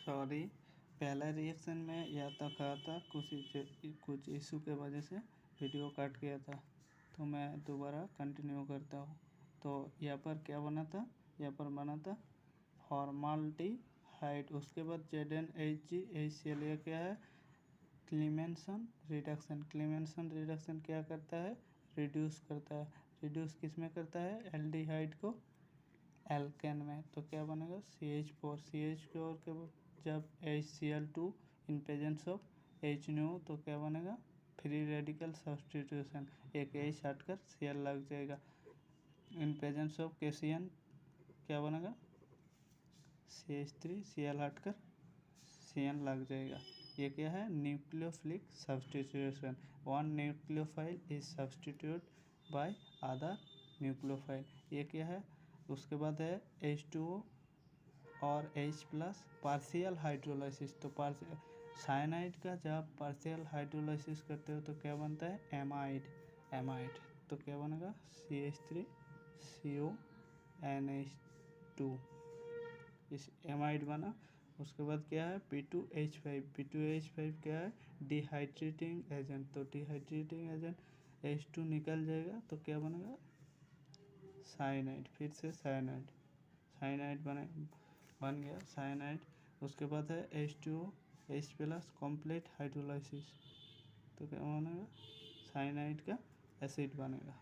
Sorry, पहला reaction में या तो कहा था कुछ इशू के वजह से वीडियो कट गया था, तो मैं दोबारा कंटिन्यू करता हूँ। तो यहाँ पर क्या बना था, यहाँ पर बना था फॉर्माल्डिहाइड। उसके बाद ZnHgHCl, ये क्या है, क्लीमेंसन रिडक्शन। क्लीमेंसन रिडक्शन क्या करता है, रिड्यूस करता है। रिड्यूस किस में करता है, एल्डिहाइड को एल्केन में। तो क्या बनेगा, CH4। CH4 के जब HCl2 in presence of HNO, तो क्या बनेगा, फ्री रेडिकल सब्सटीट्यूशन। एक H हटकर Cl लग जाएगा। इन प्रेजेंस ऑफ KCN क्या बनेगा, CH3, Cl हटकर CN लग जाएगा। ये क्या है, nucleophilic substitution. One nucleophile is substitute by other nucleophile. ये क्या है, उसके बाद है H2O और H+, पार्शियल हाइड्रोलाइसिस। तो साइनाइड का जब पार्शियल हाइड्रोलाइसिस करते हो तो क्या बनता है, एमाइड। तो क्या बनेगा, CH3CONH2, इस एमाइड बना। उसके बाद क्या है, P2H5 क्या है, डिहाइड्रेटिंग एजेंट। तो डिहाइड्रेटिंग एजेंट H2 निकल जाएगा, तो क्या बनेगा, साइनाइड। फिर से साइनाइड बन गया साइनाइड। उसके बाद है H2O H+ कॉम्प्लेट हाइड्रोलाइसिस। तो क्या बनेगा, साइनाइड का एसिड बनेगा।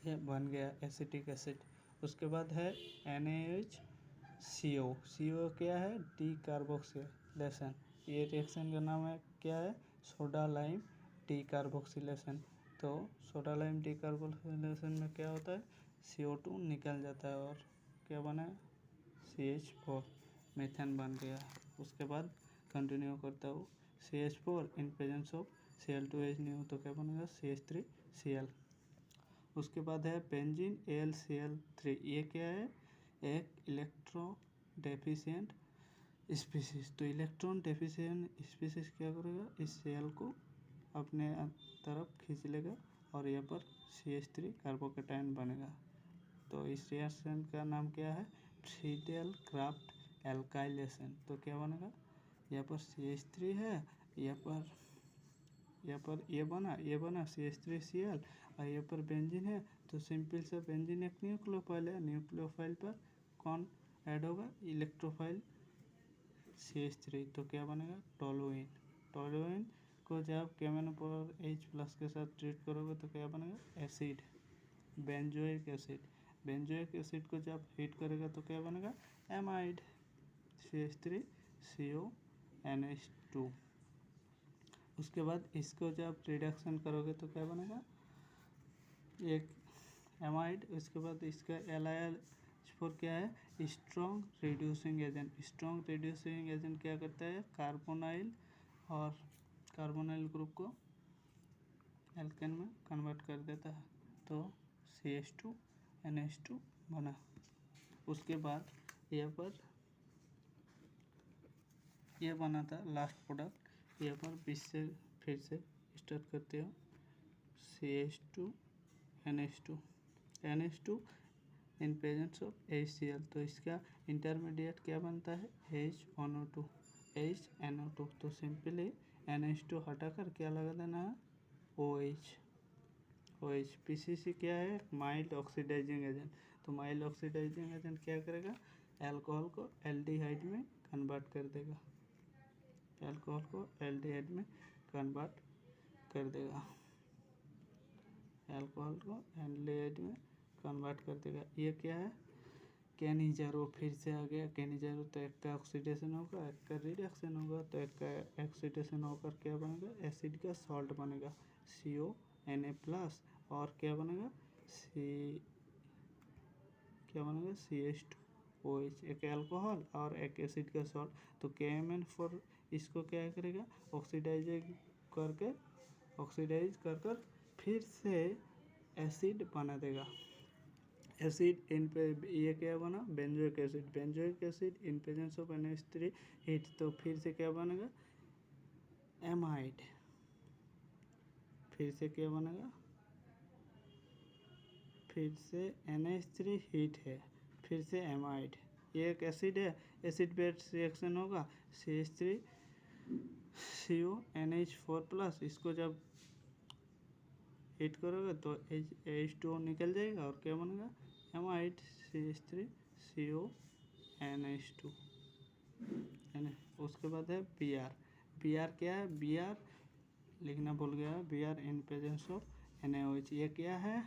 ये बन गया एसिटिक एसिड। उसके बाद है NaHCO। CO क्या है, डी कार्बोक्सिलेशन। ये रिएक्शन का नाम है क्या है, सोडा लाइम डी कार्बोक्सिलेशन। तो सोडा लाइम डी कार्बोक्सिलेशन में क्या होता है, CO2 निकल जाता है और क्या बना, CH4 मीथेन बन गया। उसके बाद कंटिन्यू करता हूँ, CH4 in presence of Cl2H, तो क्या बनेगा, CH3Cl। उसके बाद है बेंजीन AlCl3। ये क्या है, एक इलेक्ट्रॉन डेफिशिएंट स्पीसीज। तो इलेक्ट्रॉन डेफिशिएंट स्पीसीज क्या करेगा, इस सेल को अपने तरफ खींच लेगा और यहाँ पर CH3 कार्बोकेटाइन बनेगा। तो इस रिएक्शन का नाम क्या है, फ्रीडेल क्राफ्ट एल्काइलेशन। तो क्या बनेगा, यहाँ पर CH3 है, यहाँ पर ये बना CH3Cl, और यहाँ पर बेंजीन है। तो सिंपल सा बेंजीन एक न्यूक्लियोफाइल है, न्यूक्लियोफाइल पर कौन ऐड होगा, इलेक्ट्रोफाइल CH3। तो क्या बनेगा, टोलुइन को जब KMnO H+ के साथ ट्रीट करोगे तो क्या बनेगा, एसिड, बेंजोइक एसिड को जब हीट करेगा तो क्या बनेगा, एमाइड, CH3CONH2। उसके बाद इसको जब रिडक्शन करोगे तो क्या बनेगा, एक एमाइड। उसके बाद इसका LiH4 क्या है, स्ट्रॉन्ग रिड्यूसिंग एजेंट क्या करता है, कार्बोनाइल ग्रुप को एल्केन में कन्वर्ट कर देता है। तो CH2NH2 बना। उसके बाद यहाँ पर यह बना था लास्ट प्रोडक्ट। यहाँ पर 20 से फिर से स्टार्ट करते हो, CH2NH2 in presence of HCl। तो इसका इंटरमीडिएट क्या बनता है, HNO2। तो सिंपली NH2 हटाकर क्या लगा देना है, OH। PCC क्या है, माइल्ड ऑक्सीडाइजिंग एजेंट। तो माइल्ड ऑक्सीडाइजिंग एजेंट क्या करेगा, अल्कोहल को एल्डिहाइड में कन्वर्ट कर देगा। ये क्या है, कैनिजारो। फिर से आ गया कैनिजारो। तो एक का ऑक्सीडेशन होगा, एक का रिडक्शन होगा। तो एक का ऑक्सीडेशन होकर क्या बनेगा, एसिड का सॉल्ट बनेगा CONA+, और क्या बनेगा, CH2OH। एक अल्कोहल और एक एसिड का सॉल्ट। तो KMnO इसको क्या करेगा, ऑक्सीडाइज कर फिर से एसिड बना देगा। एसिड इन पे ये क्या बना, benzoic acid in presence of NH3 heat. तो फिर से क्या बनेगा, एमाइड। फिर से क्या बनेगा, फिर से NH3 हीट है, फिर से एमाइड। ये एक एसिड है, एसिड बेस रिएक्शन होगा CH3CONH4+, इसको जब हीट करोगे तो H2O निकल जाएगा और क्या बनेगा एमाइड CH3CONH2 है ना। उसके बाद है Br क्या है, Br लिखना भूल गया, Br in presence of NaOH। ये क्या है,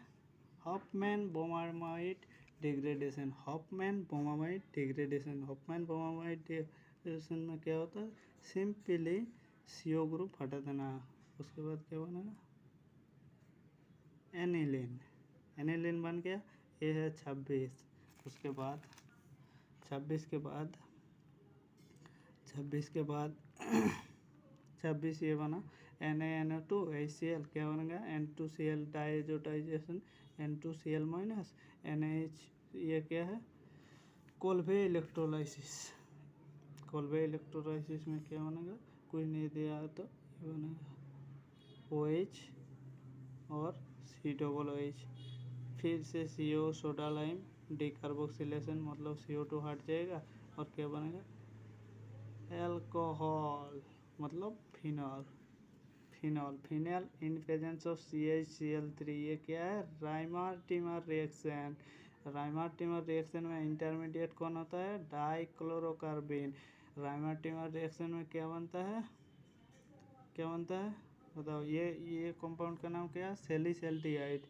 Hoffmann bromide degradation. Hoffmann bromide degradation में क्या होता है, सिंपली CO ग्रुप हटा देना। उसके बाद क्या बनेगा एनिलीन बन गया। ये है 26। उसके बाद 26 के बाद 26 ये बना NaNO2 HCl, क्या बनेगा N2Cl diazotization N2Cl minus NaH। ये क्या है कोल्बे इलेक्ट्रोलाइसिस में क्या बनेगा, कोई नहीं दिया है तो ये बनेगा OH और COOH। फिर से CO सोडा लाइम डिकार्बोक्सिलेशन, मतलब CO2 हट जाएगा और क्या बनेगा एल्कोहल, मतलब phenol in presence of CHCl3। ये क्या है राइमर-टिमर रिएक्शन में इंटरमीडिएट कौन होता है डाइक्लोरोकार्बिन। राइमर-टिमर रिएक्शन में क्या बनता है बताओ, ये कंपाउंड का नाम क्या है सैलिसल्डिहाइड।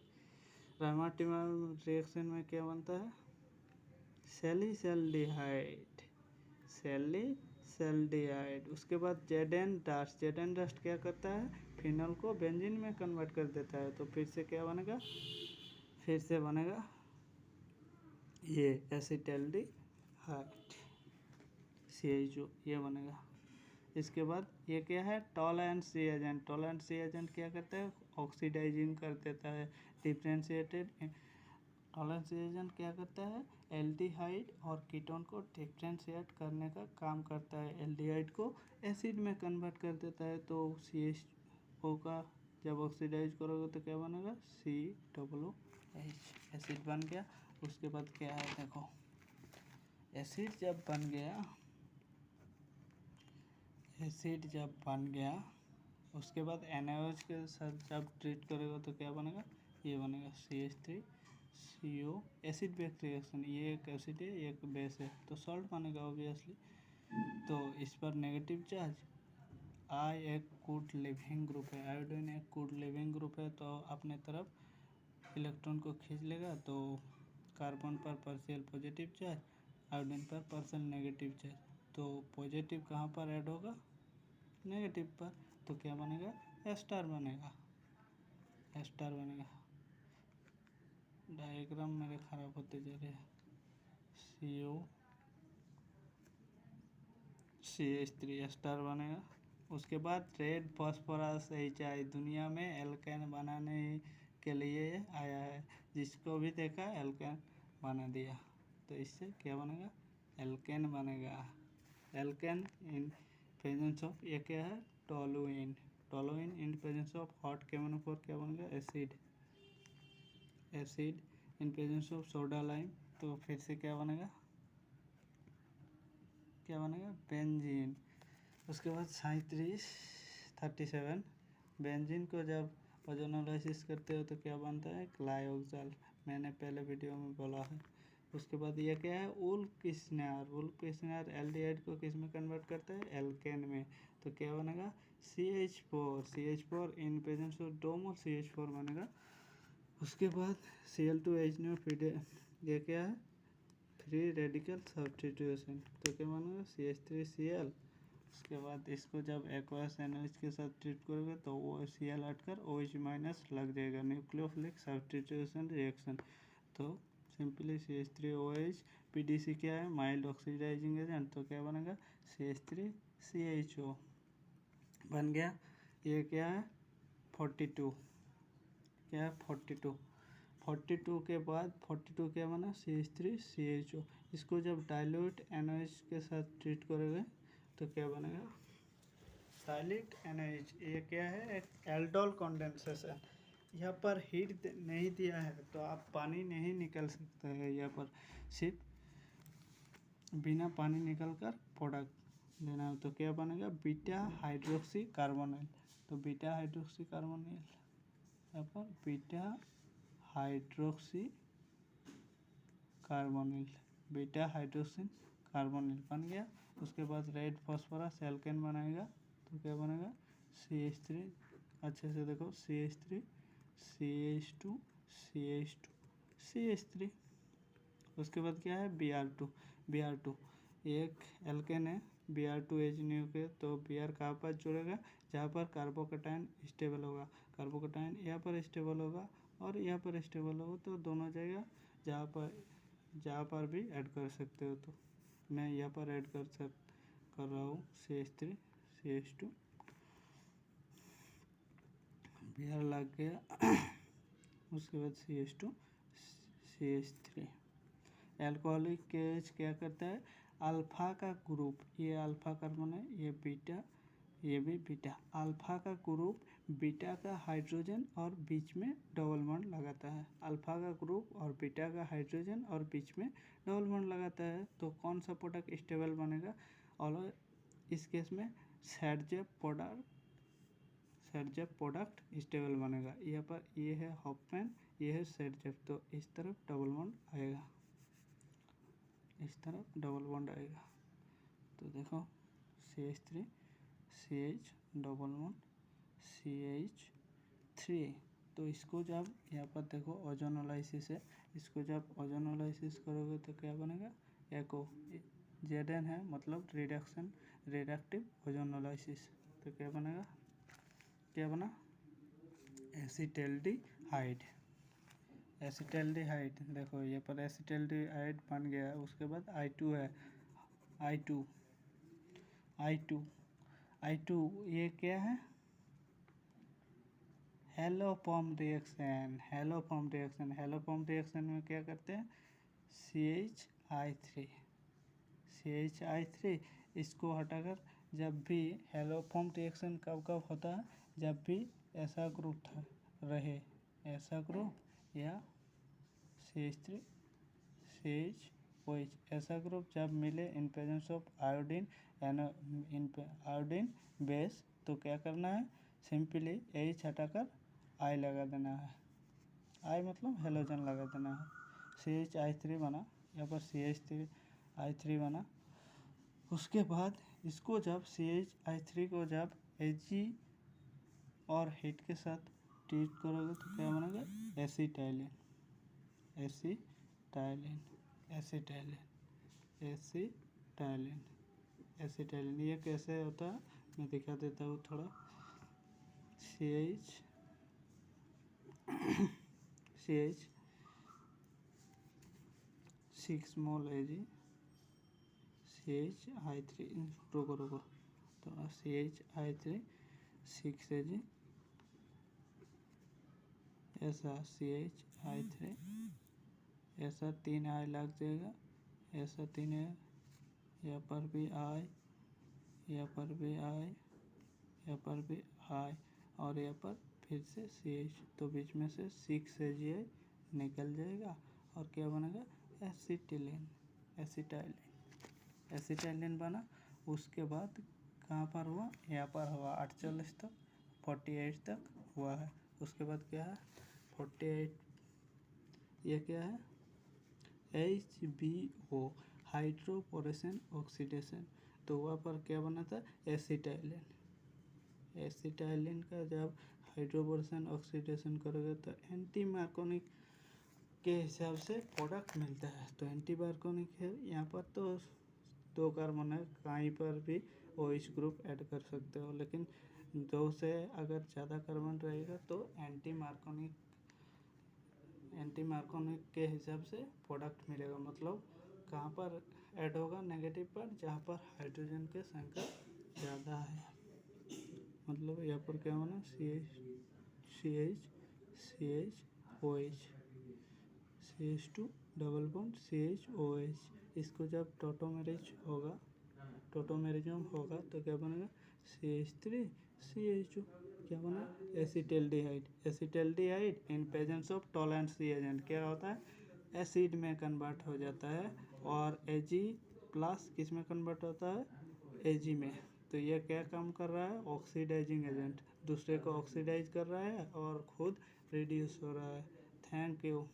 राइमर-टिमर रिएक्शन में क्या बनता है सैलिसल्डिहाइड। उसके बाद जेडेन डस्ट क्या करता है फिनॉल को बेंजीन में कन्वर्ट कर देता है। तो फिर से क्या बनेगा, ये एसिटाल्डिहाइड CHO ये बनेगा। इसके बाद ये क्या है टॉलरेंस रिएजेंट क्या करता है ऑक्सीडाइजिंग कर देता है। टॉलरेंस रिएजेंट क्या करता है एल्डिहाइड और कीटोन को डिफ्रेंशिएट करने का काम करता है। एल्डिहाइड को एसिड में कन्वर्ट कर देता है। तो CHO का जब ऑक्सीडाइज करोगे तो क्या बनेगा COOH, एसिड बन गया। उसके बाद क्या है देखो, एसिड जब बन गया उसके बाद NaOH के साथ जब ट्रीट करेगा तो क्या बनेगा, ये बनेगा CH3CO एसिड बेस रिएक्शन। ये एक एसिड है ये एक बेस है तो सॉल्ट बनेगा ऑब्वियसली। तो इस पर नेगेटिव चार्ज आयोडीन एक गुड लिविंग ग्रुप है तो अपने तरफ इलेक्ट्रॉन को खींच लेगा। तो कार्बन पर पार्शियल पॉजिटिव चार्ज, आयोडीन पर पार्शियल नेगेटिव चार्ज। तो पॉजिटिव कहाँ पर ऐड होगा नेगेटिव पर, तो क्या बनेगा एस्टार बनेगा। डायग्राम मेरे खराब होते जा रहे हैं। CH3 एस्टार बनेगा। उसके बाद रेड फॉस्फोरस HI दुनिया में एल्केन बनाने के लिए आया है, जिसको भी देखा एल्केन बना दिया। तो इससे क्या बनेगा एल्केन बनेगा। एल्केन इन प्रेजेंस ऑफ ये क्या है toluene in presence of hot KMnO4 क्या बनेगा acid in presence of soda lime. तो फिर से क्या बनेगा बेंजीन। उसके बाद 37 बेंजीन को जब ओजोनोलाइसिस करते हो तो क्या बनता है क्लायोक्साल, मैंने पहले वीडियो में बोला है। उसके बाद ये क्या है वुल्फ-किस्नर एल्डिहाइड को किस में कन्वर्ट करता है एल्केन में। तो क्या बनेगा CH4 इन प्रेजेंस ऑफ डोमो CH4 बनेगा। उसके बाद Cl2H ये क्या है फ्री रेडिकल सब्स्टिट्यूशन। तो क्या बनेगा CH3Cl। उसके बाद इसको जब एक्वस NaOH के साथ ट्रीट करोगे तो वो Cl हटकर OH माइनस लग जाएगा, न्यूक्लियोफिलिक सब्स्टिट्यूशन रिएक्शन। तो सिंपली CH3OH PDC क्या है माइल्ड ऑक्सीडाइजिंग एजेंट। तो क्या बनेगा CH3CHO बन गया। ये क्या है 42 के बाद 42 क्या बना CH3CHO। इसको जब डाइल्यूट NaOH के साथ ट्रीट करोगे तो क्या बनेगा डाइल्यूट NaOH। ये क्या है एक एल्डोल कंडेंसेशन। यहाँ पर हीट नहीं दिया है तो आप पानी नहीं निकल सकता है, यहाँ पर सिर्फ बिना पानी निकल कर प्रोडक्ट लेना है तो क्या बनेगा, बीटा हाइड्रोक्सी कार्बोनिल। तो बीटा हाइड्रोक्सी कार्बोनिल, यहाँ पर beta hydroxy carbonyl, beta hydroxy carbonyl बन गया। उसके बाद रेड फॉस्फोरस एल्केन बनाएगा तो क्या बनेगा, CH3, अच्छे से देखो, CH3 CH2 CH2 CH3। उसके बाद क्या है, Br2 एक एल्केन है, Br2 H न्यूक्लियर, तो Br कहाँ पर जुड़ेगा, जहाँ पर कार्बोकेटाइन स्टेबल होगा, कार्बोकेटाइन यहाँ पर स्टेबल होगा और यहाँ पर स्टेबल होगा, तो दोनों जगह जहाँ पर भी ऐड कर सकते हो। तो मैं यहाँ पर ऐड कर रहा हूँ CH3 CH2, Br लग गया। उसके बाद CH2 CH3। एल्कोहलिक केच क्या करता है, अल्फा का ग्रुप, ये अल्फा कार्बन है, ये बीटा, ये भी बीटा, अल्फा का ग्रुप बीटा का हाइड्रोजन और बीच में डबल बॉन्ड लगाता है। अल्फा का ग्रुप और बीटा का हाइड्रोजन और बीच में डबल बॉन्ड लगाता है, तो कौन सा प्रोडक्ट स्टेबल बनेगा, और इस केस में सैडजेप प्रोडक्ट स्टेबल बनेगा। यहाँ पर ये है हॉफमैन, ये है सैडजेप, तो इस तरफ डबल बॉन्ड आएगा, इस तरफ डबल बॉन्ड आएगा। तो देखो CH3 CH double bond CH3। तो इसको जब यहाँ पर देखो ओजोनोलाइसिस है, इसको जब ओजोनोलाइसिस करोगे तो क्या बनेगा, एको Zn है, मतलब रिडक्टिव ओजोनोलाइसिस। तो क्या बनेगा, क्या बना, एसिटल्डिहाइड, एसिटल्डिहाइड। देखो ये पर एसिटल्डिहाइड बन गया। उसके बाद I2 है, I2 ये क्या है, हेलोफॉर्म रिएक्शन। हेलोफॉर्म रिएक्शन में क्या करते हैं, CH3 इसको हटाकर, जब भी हेलोफॉर्म रिएक्शन कब होता है, जब भी ऐसा ग्रुप रहे, ऐसा ग्रुप या CH3 CH ऐसा ग्रुप जब मिले in presence of iodine base, तो क्या करना है, सिंपली H हटाकर I लगा देना है, I मतलब हेलोजन लगा देना है। CHI3 बना, यहाँ पर CH3I3 बना। उसके बाद इसको जब CHI3 को जब Ag और हीट के साथ ट्रीट करोगे तो क्या बनेगा, एसिटाइलिन। ये कैसे होता है मैं दिखा देता हूँ थोड़ा। CH 6 मोल Ag CHI3, रुको, तो CHI3 6 Ag, ऐसा CHI3, ऐसा 3 I लग जाएगा, ऐसा 3 है, यहाँ पर भी I, यहाँ पर भी I, यहाँ पर भी I, और यहाँ पर फिर से CH, तो बीच में से 6 AgI निकल जाएगा और क्या बनेगा, एसिटाइलिन बना। उसके बाद कहाँ पर हुआ, यहाँ पर हुआ 48 तक, 48 तक हुआ है। उसके बाद क्या है 48, ये क्या है, HBO हाइड्रोपोरेशन ऑक्सीडेशन, तो वहाँ पर क्या बना था, एसिटाइलिन का जब हाइड्रोपोरेशन ऑक्सीडेशन करोगे तो एंटी मार्कोनिक के हिसाब से प्रोडक्ट मिलता है। तो एंटी मार्कोनिक है, यहाँ पर तो 2 कार्बन है, कहीं पर भी OH ग्रुप ऐड कर सकते हो, लेकिन 2 से अगर ज़्यादा कार्बन रहेगा तो एंटी मार्कोनिक के हिसाब से प्रोडक्ट मिलेगा। मतलब कहाँ पर ऐड होगा, नेगेटिव पर, जहाँ पर हाइड्रोजन के संख्या ज़्यादा है। मतलब यहाँ पर क्या होना, CH CH2 double bond CHOH। इसको जब टोटोमेरिज्म होगा तो क्या बनेगा, CH3 CH2, क्या बना, acetaldehyde in presence of tolerance reagent क्या होता है, एसिड में कन्वर्ट हो जाता है और Ag+ प्लस किस में कन्वर्ट होता है, Ag में। तो ये क्या काम कर रहा है, ऑक्सीडाइजिंग एजेंट, दूसरे को ऑक्सीडाइज कर रहा है और खुद रिड्यूस हो रहा है। Thank you.